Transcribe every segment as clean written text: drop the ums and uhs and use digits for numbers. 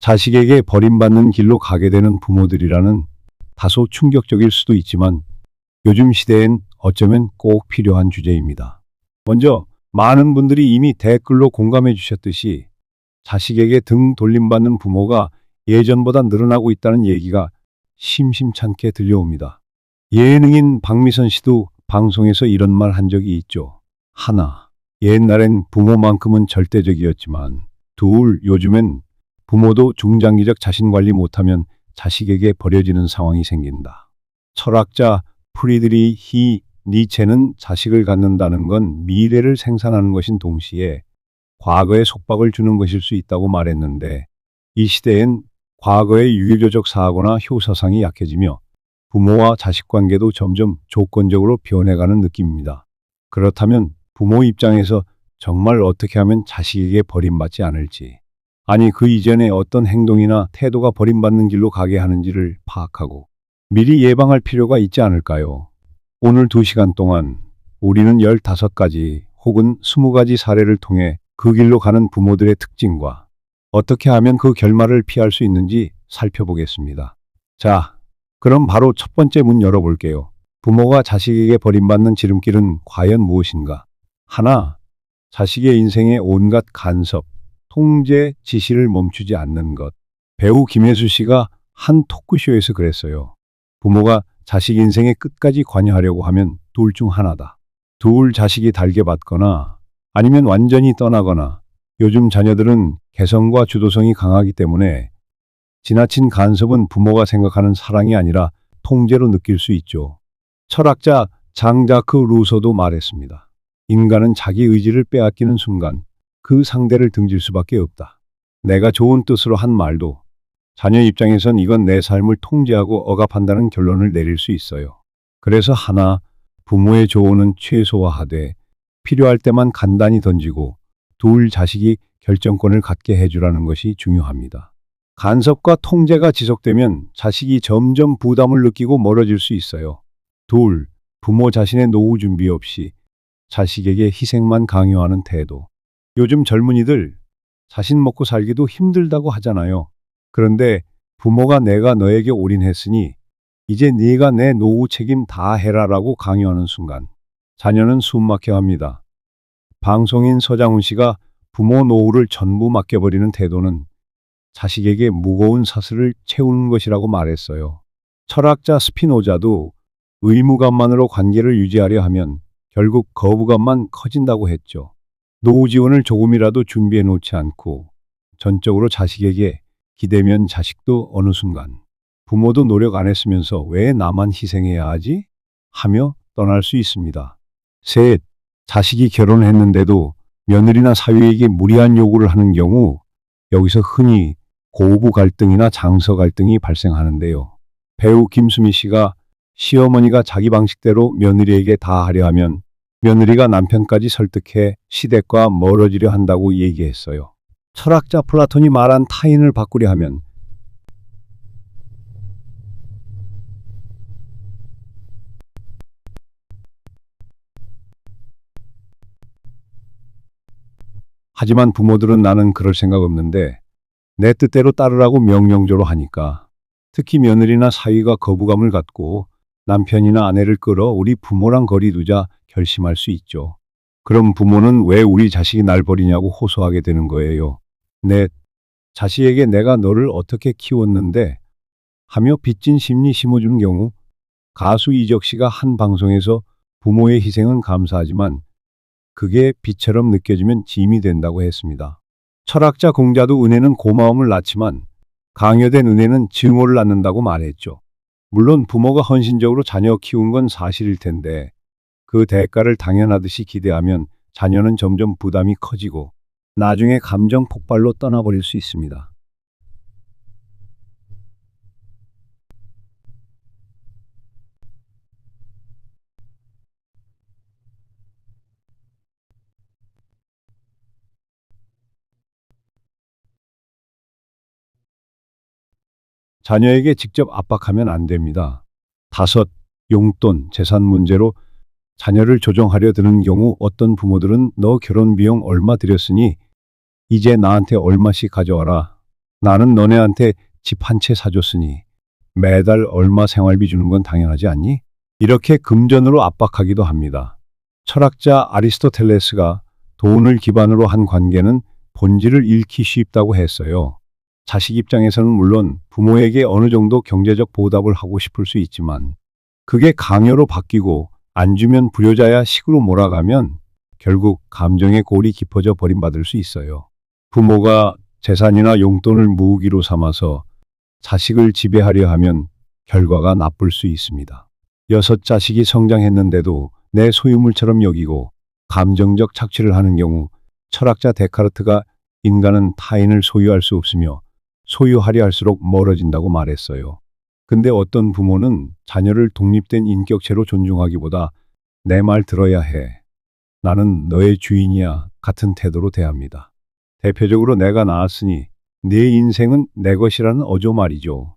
자식에게 버림받는 길로 가게 되는 부모들이라는 다소 충격적일 수도 있지만 요즘 시대엔 어쩌면 꼭 필요한 주제입니다. 먼저 많은 분들이 이미 댓글로 공감해 주셨듯이 자식에게 등 돌림받는 부모가 예전보다 늘어나고 있다는 얘기가 심심찮게 들려옵니다. 예능인 박미선 씨도 방송에서 이런 말 한 적이 있죠. 하나, 옛날엔 부모만큼은 절대적이었지만 둘, 요즘엔 부모도 중장기적 자신관리 못하면 자식에게 버려지는 상황이 생긴다. 철학자 프리드리히 니체는 자식을 갖는다는 건 미래를 생산하는 것인 동시에 과거에 속박을 주는 것일 수 있다고 말했는데 이 시대엔 과거의 유교적 사고나 효사상이 약해지며 부모와 자식 관계도 점점 조건적으로 변해가는 느낌입니다. 그렇다면 부모 입장에서 정말 어떻게 하면 자식에게 버림받지 않을지, 아니 그 이전에 어떤 행동이나 태도가 버림받는 길로 가게 하는지를 파악하고 미리 예방할 필요가 있지 않을까요? 오늘 2시간 동안 우리는 15가지 혹은 20가지 사례를 통해 그 길로 가는 부모들의 특징과 어떻게 하면 그 결말을 피할 수 있는지 살펴보겠습니다. 자, 그럼 바로 첫 번째 문 열어볼게요. 부모가 자식에게 버림받는 지름길은 과연 무엇인가? 하나, 자식의 인생의 온갖 간섭, 통제, 지시를 멈추지 않는 것. 배우 김혜수 씨가 한 토크쇼에서 그랬어요. 부모가 자식 인생의 끝까지 관여하려고 하면 둘 중 하나다. 둘, 자식이 달게 받거나 아니면 완전히 떠나거나. 요즘 자녀들은 개성과 주도성이 강하기 때문에 지나친 간섭은 부모가 생각하는 사랑이 아니라 통제로 느낄 수 있죠. 철학자 장자크 루소도 말했습니다. 인간은 자기 의지를 빼앗기는 순간 그 상대를 등질 수밖에 없다. 내가 좋은 뜻으로 한 말도 자녀 입장에선 이건 내 삶을 통제하고 억압한다는 결론을 내릴 수 있어요. 그래서 하나, 부모의 조언은 최소화하되 필요할 때만 간단히 던지고 둘, 자식이 결정권을 갖게 해주라는 것이 중요합니다. 간섭과 통제가 지속되면 자식이 점점 부담을 느끼고 멀어질 수 있어요. 둘, 부모 자신의 노후 준비 없이 자식에게 희생만 강요하는 태도. 요즘 젊은이들 자신 먹고 살기도 힘들다고 하잖아요. 그런데 부모가 내가 너에게 올인했으니 이제 네가 내 노후 책임 다 해라라고 강요하는 순간 자녀는 숨막혀 합니다. 방송인 서장훈 씨가 부모 노후를 전부 맡겨버리는 태도는 자식에게 무거운 사슬을 채우는 것이라고 말했어요. 철학자 스피노자도 의무감만으로 관계를 유지하려 하면 결국 거부감만 커진다고 했죠. 노후 지원을 조금이라도 준비해 놓지 않고 전적으로 자식에게 기대면 자식도 어느 순간 부모도 노력 안 했으면서 왜 나만 희생해야 하지? 하며 떠날 수 있습니다. 셋, 자식이 결혼했는데도 며느리나 사위에게 무리한 요구를 하는 경우 여기서 흔히 고부 갈등이나 장서 갈등이 발생하는데요. 배우 김수미 씨가 시어머니가 자기 방식대로 며느리에게 다 하려 하면 며느리가 남편까지 설득해 시댁과 멀어지려 한다고 얘기했어요. 철학자 플라톤이 말한 타인을 바꾸려 하면 하지만 부모들은 나는 그럴 생각 없는데 내 뜻대로 따르라고 명령조로 하니까 특히 며느리나 사위가 거부감을 갖고 남편이나 아내를 끌어 우리 부모랑 거리 두자 결심할 수 있죠. 그럼 부모는 왜 우리 자식이 날 버리냐고 호소하게 되는 거예요. 넷, 자식에게 내가 너를 어떻게 키웠는데 하며 빚진 심리 심어주는 경우 가수 이적 씨가 한 방송에서 부모의 희생은 감사하지만 그게 빚처럼 느껴지면 짐이 된다고 했습니다. 철학자 공자도 은혜는 고마움을 낳지만 강요된 은혜는 증오를 낳는다고 말했죠. 물론 부모가 헌신적으로 자녀 키운 건 사실일 텐데 그 대가를 당연하듯이 기대하면 자녀는 점점 부담이 커지고 나중에 감정 폭발로 떠나버릴 수 있습니다. 자녀에게 직접 압박하면 안 됩니다. 다섯, 용돈, 재산 문제로 자녀를 조종하려 드는 경우 어떤 부모들은 너 결혼 비용 얼마 들였으니 이제 나한테 얼마씩 가져와라 나는 너네한테 집 한 채 사줬으니 매달 얼마 생활비 주는 건 당연하지 않니? 이렇게 금전으로 압박하기도 합니다. 철학자 아리스토텔레스가 돈을 기반으로 한 관계는 본질을 잃기 쉽다고 했어요. 자식 입장에서는 물론 부모에게 어느 정도 경제적 보답을 하고 싶을 수 있지만 그게 강요로 바뀌고 안 주면 불효자야 식으로 몰아가면 결국 감정의 골이 깊어져 버림받을 수 있어요. 부모가 재산이나 용돈을 무기로 삼아서 자식을 지배하려 하면 결과가 나쁠 수 있습니다. 6자식이 성장했는데도 내 소유물처럼 여기고 감정적 착취를 하는 경우 철학자 데카르트가 인간은 타인을 소유할 수 없으며 소유하려 할수록 멀어진다고 말했어요. 근데 어떤 부모는 자녀를 독립된 인격체로 존중하기보다 내 말 들어야 해. 나는 너의 주인이야 같은 태도로 대합니다. 대표적으로 내가 낳았으니 네 인생은 내 것이라는 어조 말이죠.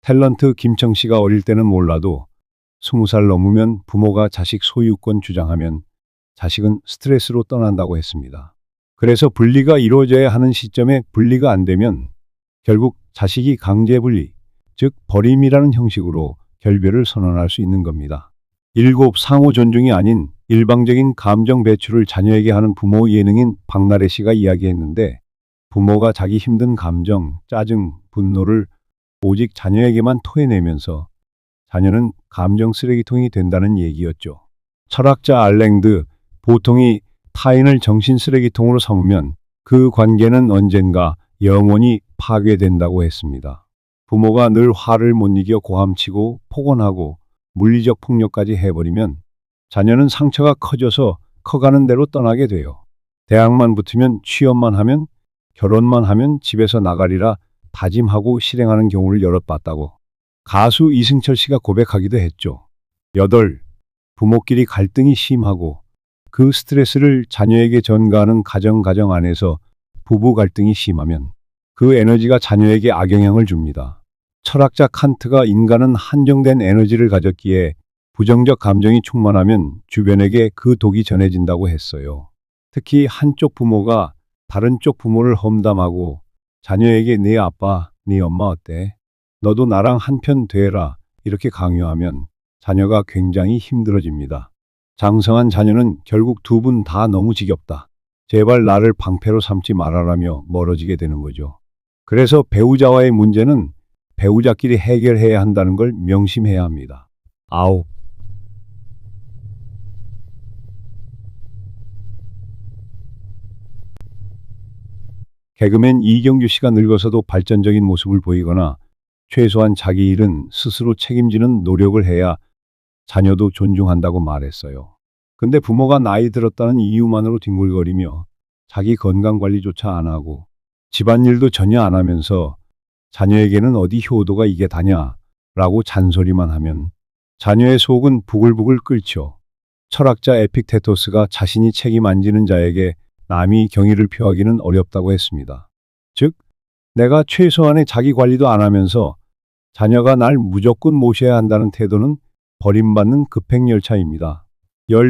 탤런트 김청 씨가 어릴 때는 몰라도 20살 넘으면 부모가 자식 소유권 주장하면 자식은 스트레스로 떠난다고 했습니다. 그래서 분리가 이루어져야 하는 시점에 분리가 안 되면 결국 자식이 강제 분리, 즉 버림이라는 형식으로 결별을 선언할 수 있는 겁니다. 7 상호 존중이 아닌 일방적인 감정 배출을 자녀에게 하는 부모 예능인 박나래 씨가 이야기했는데 부모가 자기 힘든 감정, 짜증, 분노를 오직 자녀에게만 토해내면서 자녀는 감정 쓰레기통이 된다는 얘기였죠. 철학자 알랭드, 보통이 타인을 정신 쓰레기통으로 삼으면 그 관계는 언젠가 영원히 파괴된다고 했습니다. 부모가 늘 화를 못 이겨 고함치고 폭언하고 물리적 폭력까지 해버리면 자녀는 상처가 커져서 커가는 대로 떠나게 돼요. 대학만 붙으면 취업만 하면 결혼만 하면 집에서 나가리라 다짐하고 실행하는 경우를 여럿 봤다고 가수 이승철 씨가 고백하기도 했죠. 8. 부모끼리 갈등이 심하고 그 스트레스를 자녀에게 전가하는 가정 안에서 부부 갈등이 심하면 그 에너지가 자녀에게 악영향을 줍니다. 철학자 칸트가 인간은 한정된 에너지를 가졌기에 부정적 감정이 충만하면 주변에게 그 독이 전해진다고 했어요. 특히 한쪽 부모가 다른 쪽 부모를 험담하고 자녀에게 네 아빠, 네 엄마 어때? 너도 나랑 한편 되라 이렇게 강요하면 자녀가 굉장히 힘들어집니다. 장성한 자녀는 결국 두 분 다 너무 지겹다. 제발 나를 방패로 삼지 말아라며 멀어지게 되는 거죠. 그래서 배우자와의 문제는 배우자끼리 해결해야 한다는 걸 명심해야 합니다. 9. 개그맨 이경규 씨가 늙어서도 발전적인 모습을 보이거나 최소한 자기 일은 스스로 책임지는 노력을 해야 자녀도 존중한다고 말했어요. 근데 부모가 나이 들었다는 이유만으로 뒹굴거리며 자기 건강관리조차 안 하고 집안일도 전혀 안 하면서 자녀에게는 어디 효도가 이게 다냐 라고 잔소리만 하면 자녀의 속은 부글부글 끓죠. 철학자 에픽테토스가 자신이 책임 안 지는 자에게 남이 경의를 표하기는 어렵다고 했습니다. 즉, 내가 최소한의 자기 관리도 안 하면서 자녀가 날 무조건 모셔야 한다는 태도는 버림받는 급행열차입니다.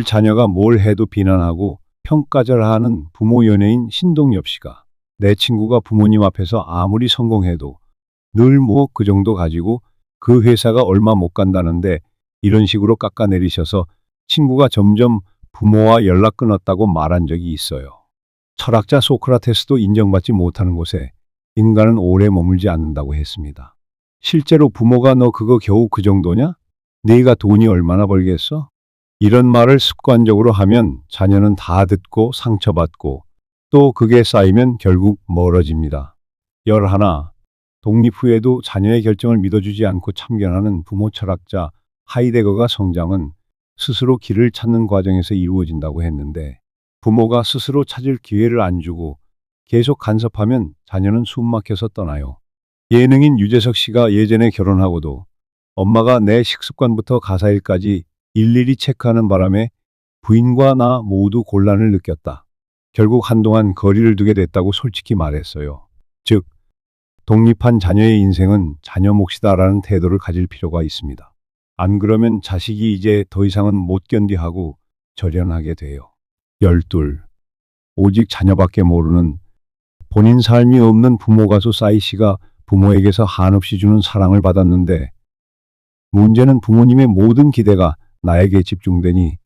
자녀가 뭘 해도 비난하고 평가절하하는 부모 연예인 신동엽 씨가 내 친구가 부모님 앞에서 아무리 성공해도 늘 뭐 그 정도 가지고 그 회사가 얼마 못 간다는데 이런 식으로 깎아내리셔서 친구가 점점 부모와 연락 끊었다고 말한 적이 있어요. 철학자 소크라테스도 인정받지 못하는 곳에 인간은 오래 머물지 않는다고 했습니다. 실제로 부모가 너 그거 겨우 그 정도냐? 네가 돈이 얼마나 벌겠어? 이런 말을 습관적으로 하면 자녀는 다 듣고 상처받고 또 그게 쌓이면 결국 멀어집니다. 11. 독립 후에도 자녀의 결정을 믿어주지 않고 참견하는 부모. 철학자 하이데거가 성장은 스스로 길을 찾는 과정에서 이루어진다고 했는데 부모가 스스로 찾을 기회를 안 주고 계속 간섭하면 자녀는 숨막혀서 떠나요. 예능인 유재석 씨가 예전에 결혼하고도 엄마가 내 식습관부터 가사일까지 일일이 체크하는 바람에 부인과 나 모두 곤란을 느꼈다. 결국 한동안 거리를 두게 됐다고 솔직히 말했어요. 즉, 독립한 자녀의 인생은 자녀 몫이다라는 태도를 가질 필요가 있습니다. 안 그러면 자식이 이제 더 이상은 못 견디하고 절연하게 돼요. 12. 오직 자녀밖에 모르는 본인 삶이 없는 부모 가수 싸이 씨가 부모에게서 한없이 주는 사랑을 받았는데 문제는 부모님의 모든 기대가 나에게 집중되니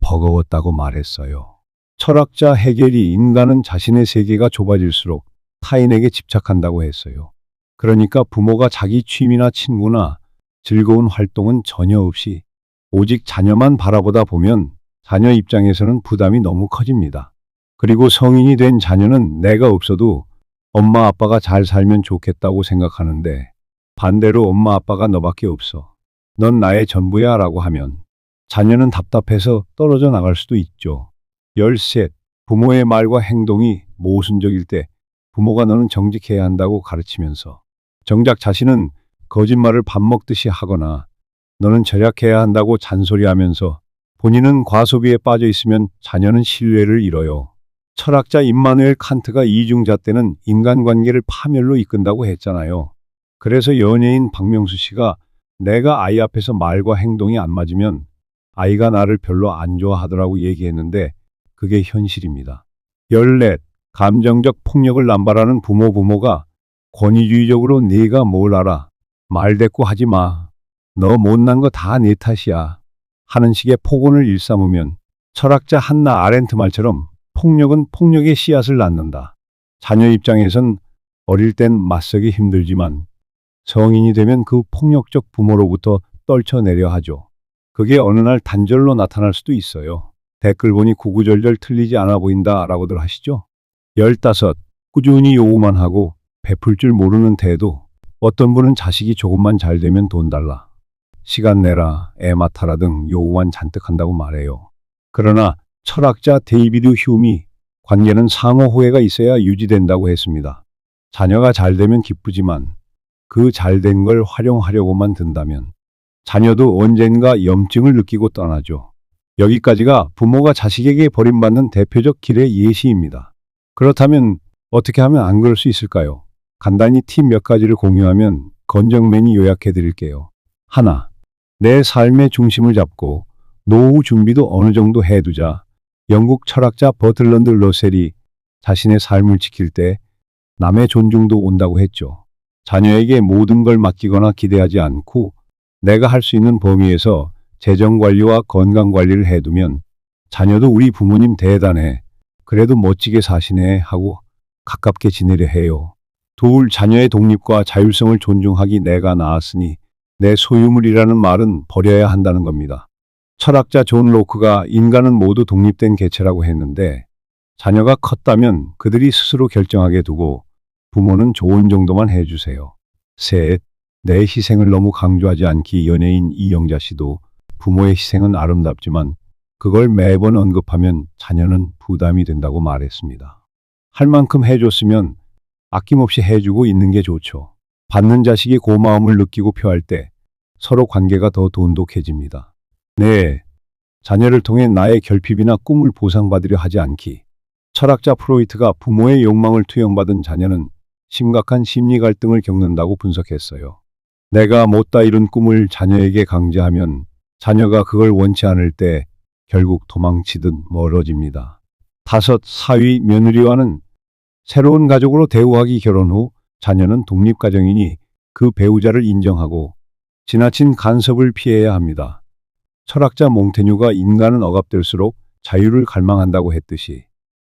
버거웠다고 말했어요. 철학자 헤겔이 인간은 자신의 세계가 좁아질수록 타인에게 집착한다고 했어요. 그러니까 부모가 자기 취미나 친구나 즐거운 활동은 전혀 없이 오직 자녀만 바라보다 보면 자녀 입장에서는 부담이 너무 커집니다. 그리고 성인이 된 자녀는 내가 없어도 엄마 아빠가 잘 살면 좋겠다고 생각하는데 반대로 엄마 아빠가 너밖에 없어. 넌 나의 전부야 라고 하면 자녀는 답답해서 떨어져 나갈 수도 있죠. 13. 부모의 말과 행동이 모순적일 때 부모가 너는 정직해야 한다고 가르치면서 정작 자신은 거짓말을 밥 먹듯이 하거나 너는 절약해야 한다고 잔소리하면서 본인은 과소비에 빠져 있으면 자녀는 신뢰를 잃어요. 철학자 임마누엘 칸트가 이중잣대는 인간관계를 파멸로 이끈다고 했잖아요. 그래서 연예인 박명수 씨가 내가 아이 앞에서 말과 행동이 안 맞으면 아이가 나를 별로 안 좋아하더라고 얘기했는데 그게 현실입니다. 14. 감정적 폭력을 남발하는 부모가 권위주의적으로 네가 뭘 알아. 말대꾸 하지 마. 너 못난 거 다 네 탓이야. 하는 식의 폭언을 일삼으면 철학자 한나 아렌트 말처럼 폭력은 폭력의 씨앗을 낳는다. 자녀 입장에선 어릴 땐 맞서기 힘들지만 성인이 되면 그 폭력적 부모로부터 떨쳐내려 하죠. 그게 어느 날 단절로 나타날 수도 있어요. 댓글 보니 구구절절 틀리지 않아 보인다 라고들 하시죠. 15. 꾸준히 요구만 하고 베풀 줄 모르는 태도. 어떤 분은 자식이 조금만 잘 되면 돈 달라, 시간 내라, 애 맡아라 등 요구만 잔뜩 한다고 말해요. 그러나 철학자 데이비드 휴미 관계는 상호 호혜가 있어야 유지된다고 했습니다. 자녀가 잘 되면 기쁘지만 그 잘된 걸 활용하려고만 든다면 자녀도 언젠가 염증을 느끼고 떠나죠. 여기까지가 부모가 자식에게 버림받는 대표적 길의 예시입니다. 그렇다면 어떻게 하면 안 그럴 수 있을까요? 간단히 팁 몇 가지를 공유하면 건정맨이 요약해 드릴게요. 하나, 내 삶의 중심을 잡고 노후 준비도 어느 정도 해두자. 영국 철학자 버틀런드 러셀이 자신의 삶을 지킬 때 남의 존중도 온다고 했죠. 자녀에게 모든 걸 맡기거나 기대하지 않고 내가 할 수 있는 범위에서 재정 관리와 건강 관리를 해두면 자녀도 우리 부모님 대단해, 그래도 멋지게 사시네 하고 가깝게 지내려 해요. 둘, 자녀의 독립과 자율성을 존중하기. 내가 낳았으니 내 소유물이라는 말은 버려야 한다는 겁니다. 철학자 존 로크가 인간은 모두 독립된 개체라고 했는데 자녀가 컸다면 그들이 스스로 결정하게 두고 부모는 좋은 정도만 해주세요. 셋, 내 희생을 너무 강조하지 않기. 연예인 이영자 씨도 부모의 희생은 아름답지만 그걸 매번 언급하면 자녀는 부담이 된다고 말했습니다. 할 만큼 해줬으면 아낌없이 해주고 있는 게 좋죠. 받는 자식이 고마움을 느끼고 표할 때 서로 관계가 더 돈독해집니다. 네, 자녀를 통해 나의 결핍이나 꿈을 보상받으려 하지 않기. 철학자 프로이트가 부모의 욕망을 투영받은 자녀는 심각한 심리 갈등을 겪는다고 분석했어요. 내가 못다 이룬 꿈을 자녀에게 강제하면 자녀가 그걸 원치 않을 때 결국 도망치듯 멀어집니다. 5. 사위 며느리와는 새로운 가족으로 대우하기. 결혼 후 자녀는 독립가정이니 그 배우자를 인정하고 지나친 간섭을 피해야 합니다. 철학자 몽테뉴가 인간은 억압될수록 자유를 갈망한다고 했듯이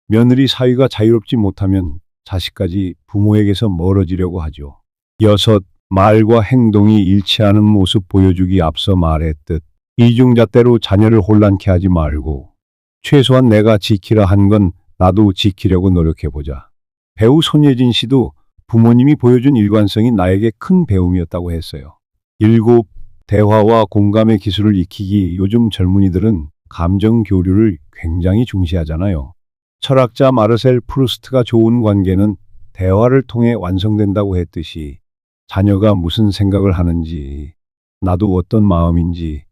며느리 사위가 자유롭지 못하면 자식까지 부모에게서 멀어지려고 하죠. 6. 말과 행동이 일치하는 모습 보여주기. 앞서 말했듯 이중잣대로 자녀를 혼란케 하지 말고 최소한 내가 지키라 한 건 나도 지키려고 노력해보자. 배우 손예진 씨도 부모님이 보여준 일관성이 나에게 큰 배움이었다고 했어요. 7. 대화와 공감의 기술을 익히기. 요즘 젊은이들은 감정 교류를 굉장히 중시하잖아요. 철학자 마르셀 프루스트가 좋은 관계는 대화를 통해 완성된다고 했듯이 자녀가 무슨 생각을 하는지, 나도 어떤 마음인지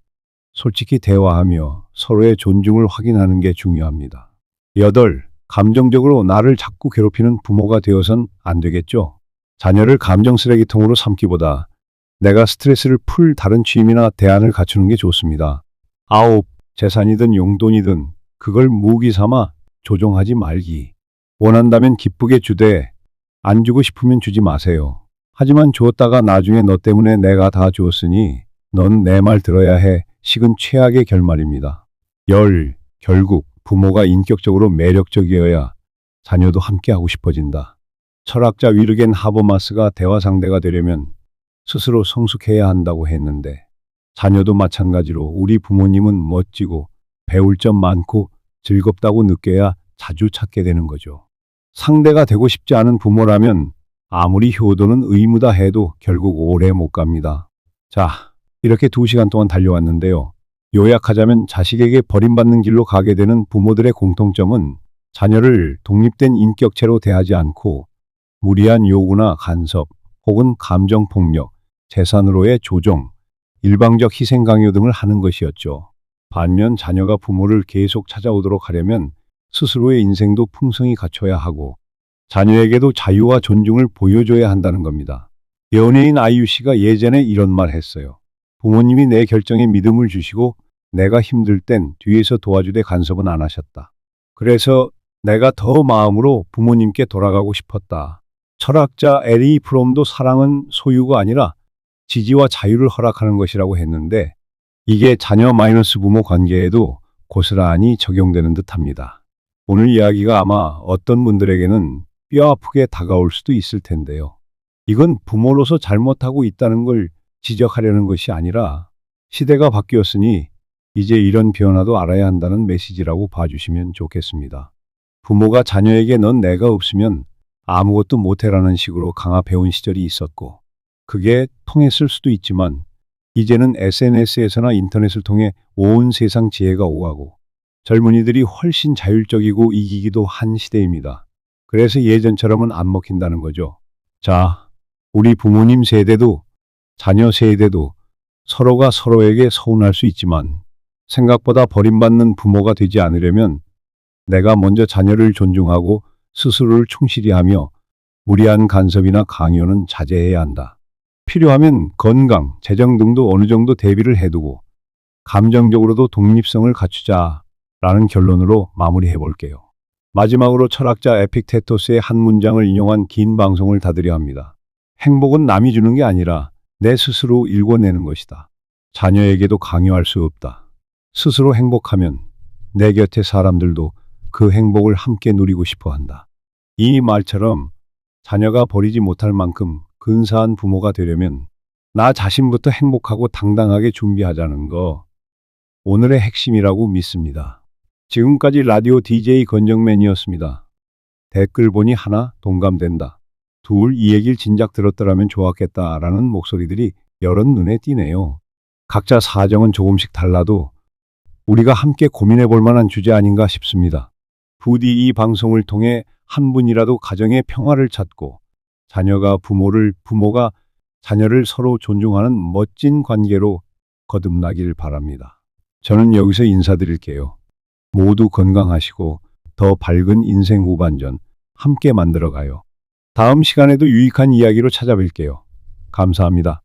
솔직히 대화하며 서로의 존중을 확인하는 게 중요합니다. 8. 감정적으로 나를 자꾸 괴롭히는 부모가 되어선 안 되겠죠. 자녀를 감정 쓰레기통으로 삼기보다 내가 스트레스를 풀 다른 취미나 대안을 갖추는 게 좋습니다. 9. 재산이든 용돈이든 그걸 무기 삼아 조종하지 말기. 원한다면 기쁘게 주되 안 주고 싶으면 주지 마세요. 하지만 주었다가 나중에 너 때문에 내가 다 주었으니 넌 내 말 들어야 해. 식은 최악의 결말입니다. 결국 부모가 인격적으로 매력적이어야 자녀도 함께하고 싶어진다. 철학자 위르겐 하버마스가 대화 상대가 되려면 스스로 성숙해야 한다고 했는데 자녀도 마찬가지로 우리 부모님은 멋지고 배울 점 많고 즐겁다고 느껴야 자주 찾게 되는 거죠. 상대가 되고 싶지 않은 부모라면 아무리 효도는 의무다 해도 결국 오래 못 갑니다. 자, 이렇게 2시간 동안 달려왔는데요. 요약하자면 자식에게 버림받는 길로 가게 되는 부모들의 공통점은 자녀를 독립된 인격체로 대하지 않고 무리한 요구나 간섭 혹은 감정폭력, 재산으로의 조종, 일방적 희생 강요 등을 하는 것이었죠. 반면 자녀가 부모를 계속 찾아오도록 하려면 스스로의 인생도 풍성히 갖춰야 하고 자녀에게도 자유와 존중을 보여줘야 한다는 겁니다. 연예인 아이유 씨가 예전에 이런 말 했어요. 부모님이 내 결정에 믿음을 주시고 내가 힘들 땐 뒤에서 도와주되 간섭은 안 하셨다. 그래서 내가 더 마음으로 부모님께 돌아가고 싶었다. 철학자 에리 프롬도 사랑은 소유가 아니라 지지와 자유를 허락하는 것이라고 했는데 이게 자녀 마이너스 부모 관계에도 고스란히 적용되는 듯합니다. 오늘 이야기가 아마 어떤 분들에게는 뼈아프게 다가올 수도 있을 텐데요. 이건 부모로서 잘못하고 있다는 걸 지적하려는 것이 아니라 시대가 바뀌었으니 이제 이런 변화도 알아야 한다는 메시지라고 봐주시면 좋겠습니다. 부모가 자녀에게 넌 내가 없으면 아무것도 못해라는 식으로 강압해온 시절이 있었고 그게 통했을 수도 있지만 이제는 SNS에서나 인터넷을 통해 온 세상 지혜가 오가고 젊은이들이 훨씬 자율적이고 이기기도 한 시대입니다. 그래서 예전처럼은 안 먹힌다는 거죠. 자, 우리 부모님 세대도 자녀 세대도 서로가 서로에게 서운할 수 있지만 생각보다 버림받는 부모가 되지 않으려면 내가 먼저 자녀를 존중하고 스스로를 충실히 하며 무리한 간섭이나 강요는 자제해야 한다. 필요하면 건강, 재정 등도 어느 정도 대비를 해두고 감정적으로도 독립성을 갖추자라는 결론으로 마무리해 볼게요. 마지막으로 철학자 에픽테토스의 한 문장을 인용한 긴 방송을 닫으려 합니다. 행복은 남이 주는 게 아니라 내 스스로 일궈내는 것이다. 자녀에게도 강요할 수 없다. 스스로 행복하면 내 곁의 사람들도 그 행복을 함께 누리고 싶어 한다. 이 말처럼 자녀가 버리지 못할 만큼 근사한 부모가 되려면 나 자신부터 행복하고 당당하게 준비하자는 거 오늘의 핵심이라고 믿습니다. 지금까지 라디오 DJ 건정맨이었습니다. 댓글 보니 하나 동감된다. 둘 이 얘기를 진작 들었더라면 좋았겠다라는 목소리들이 여럿 눈에 띄네요. 각자 사정은 조금씩 달라도 우리가 함께 고민해 볼 만한 주제 아닌가 싶습니다. 부디 이 방송을 통해 한 분이라도 가정의 평화를 찾고 자녀가 부모가 자녀를 서로 존중하는 멋진 관계로 거듭나길 바랍니다. 저는 여기서 인사드릴게요. 모두 건강하시고 더 밝은 인생 후반전 함께 만들어가요. 다음 시간에도 유익한 이야기로 찾아뵐게요. 감사합니다.